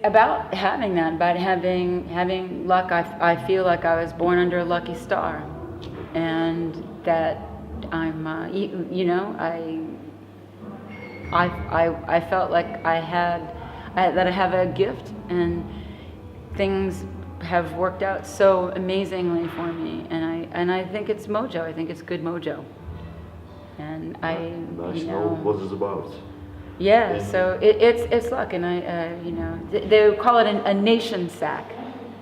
about having that, about having luck. I feel like I was born under a lucky star, and that I'm, I felt like that I have a gift, and things have worked out so amazingly for me, and I think it's mojo. I think it's good mojo, and Nice to know what it's about. Yeah, so it's luck, and they call it a nation sack.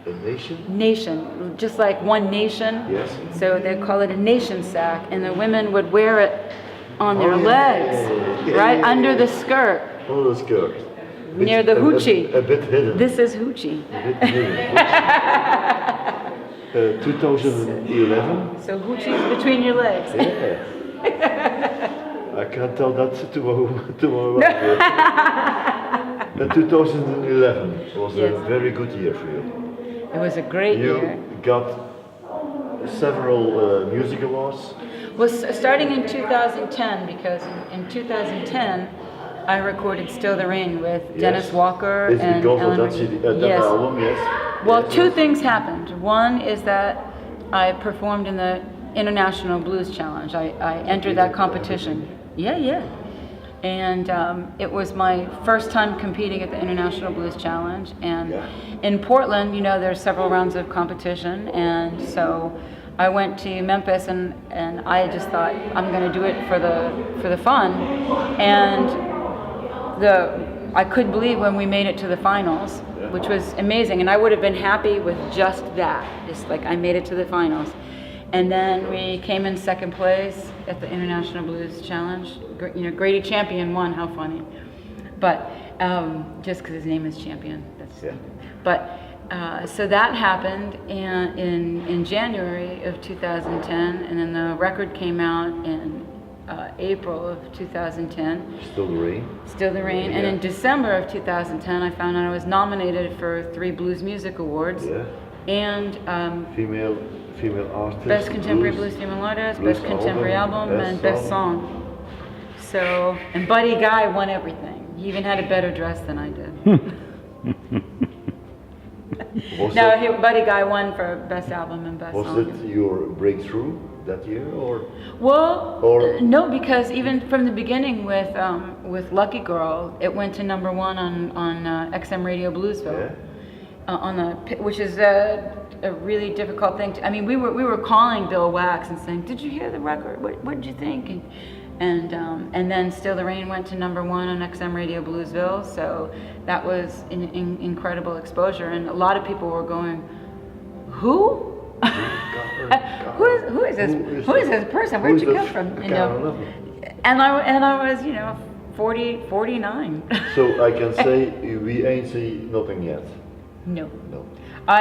A nation? Nation, just like one nation. Yes. So they call it a nation sack, and the women would wear it on their legs, right under the skirt. Under the skirt. Near the hoochie. A bit hidden. This is hoochie. A bit hidden. 2011. So hoochie's between your legs. Yeah. I can't tell that to my wife. 2011 was a very good year for you. It was a great year. You got several music awards. Well, starting in 2010, because in 2010 I recorded "Still the Rain" with Dennis Walker it's and because Ellen. Of that album, yes. Well, two things happened. One is that I performed in the International Blues Challenge. I entered that competition. Yeah. And it was my first time competing at the International Blues Challenge. And in Portland, there's several rounds of competition. And so I went to Memphis, and I just thought, I'm going to do it for the fun. And I couldn't believe when we made it to the finals, which was amazing. And I would have been happy with just that, just like I made it to the finals. And then we came in second place at the International Blues Challenge. Grady Champion won. How funny! But just because his name is Champion, But so that happened in January of 2010, and then the record came out in April of 2010. Still the Rain. Still the Rain. And in December of 2010, I found out I was nominated for 3 Blues Music Awards. Yeah. And female artist. Best Contemporary Blues Female Artist, Best Contemporary Album, and Best Song. So, and Buddy Guy won everything. He even had a better dress than I did. Buddy Guy won for Best Album and Best Song. Was it your breakthrough that year, or? Well, no, because even from the beginning with Lucky Girl, it went to #1 on XM Radio Bluesville. Yeah. Which is a really difficult thing. We were calling Bill Wax and saying, "Did you hear the record? What did you think?" And then Still the Rain went to #1 on XM Radio Bluesville. So that was an incredible exposure, and a lot of people were going, "Who? Who is this? Who is this person? Where'd you come from?" And I was 49. So I can say we ain't see nothing yet. No. I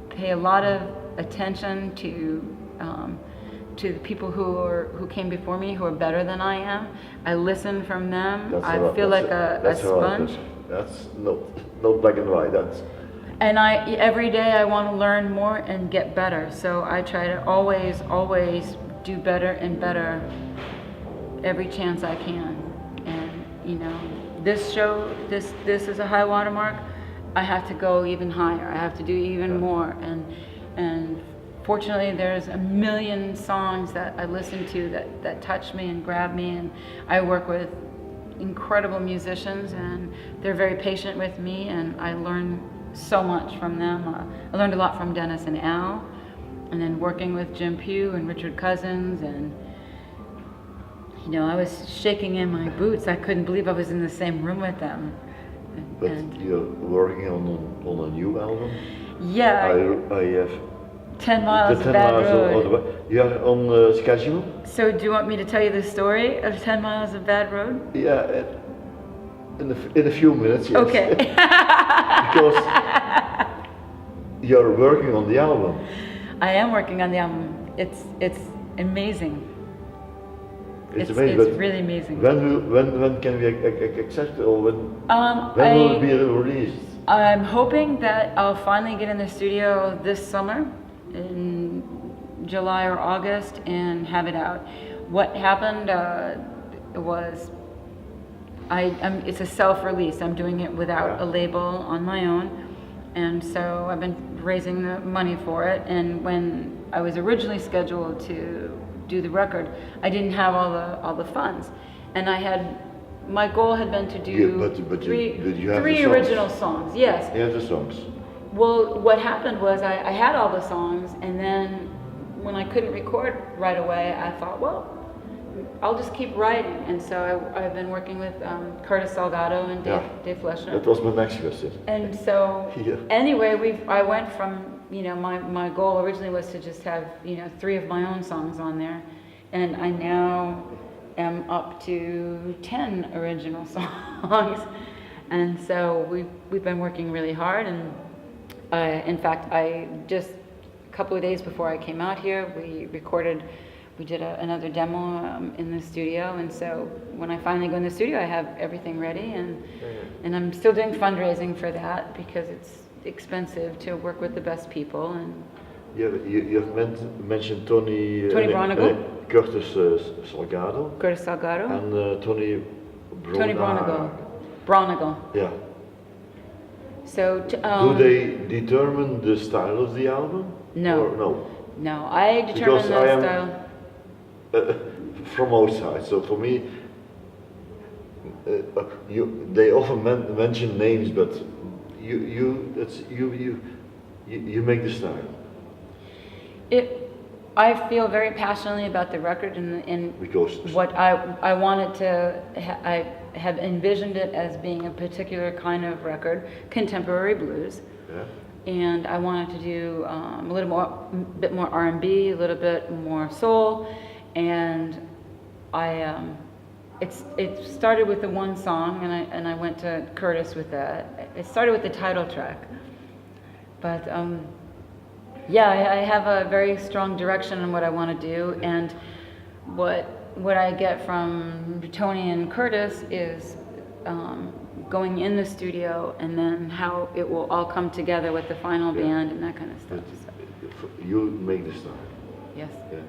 pay a lot of attention to the people who came before me, who are better than I am. I listen from them. I feel like a sponge. That's not black and white. And every day I want to learn more and get better. So I try to always do better and better every chance I can. And this show, this is a high watermark. I have to go even higher. I have to do even more. And fortunately, there's a million songs that I listen to that touch me and grab me. And I work with incredible musicians, and they're very patient with me, and I learn so much from them. I learned a lot from Dennis and Al, and then working with Jim Pugh and Richard Cousins, and I was shaking in my boots. I couldn't believe I was in the same room with them. But you're working on a new album? Yeah. I have 10 Miles of Bad Road. You're on schedule? So do you want me to tell you the story of 10 Miles of Bad Road? Yeah, in a few minutes, yes. Okay. Because you're working on the album. I am working on the album. It's amazing. It's amazing. It's really amazing. When can we accept it, or when will it be released? I'm hoping that I'll finally get in the studio this summer, in July or August, and have it out. What happened was it's a self-release. I'm doing it without Yeah. a label on my own. And so I've been raising the money for it. And when I was originally scheduled to do the record, I didn't have all the funds. And my goal had been to do But you have three the songs. original songs. Yes. Yeah, the songs. Well, what happened was I had all the songs, and then when I couldn't record right away, I thought, well, I'll just keep writing. And so I've been working with Curtis Salgado and Dave Fleshner. That was my next question. And so Yeah. anyway, I went from, my goal originally was to just have, 3 of my own songs on there. And I now am up to 10 original songs. And so we've been working really hard. And in fact, I just a couple of days before I came out here, we did another demo in the studio. And so when I finally go in the studio, I have everything ready. And I'm still doing fundraising for that because it's expensive to work with the best people. And You've mentioned Tony Bronigal. Curtis Salgado. Curtis Salgado. And Tony Bronigal. Yeah. So do they determine the style of the album? No. Or no? No, I determine Because I am style. From outside, so for me, they often mention names, but you make the style. I feel very passionately about the record and Because what I wanted to. I have envisioned it as being a particular kind of record, contemporary blues. Yeah. And I wanted to do a bit more R&B, a little bit more soul, and it started with the one song, and I went to Curtis with that. It started with the title track, but I have a very strong direction on what I want to do, and what I get from Tony and Curtis is going in the studio, and then how it will all come together with the final band and that kind of stuff. You make the style. Yes. Yeah.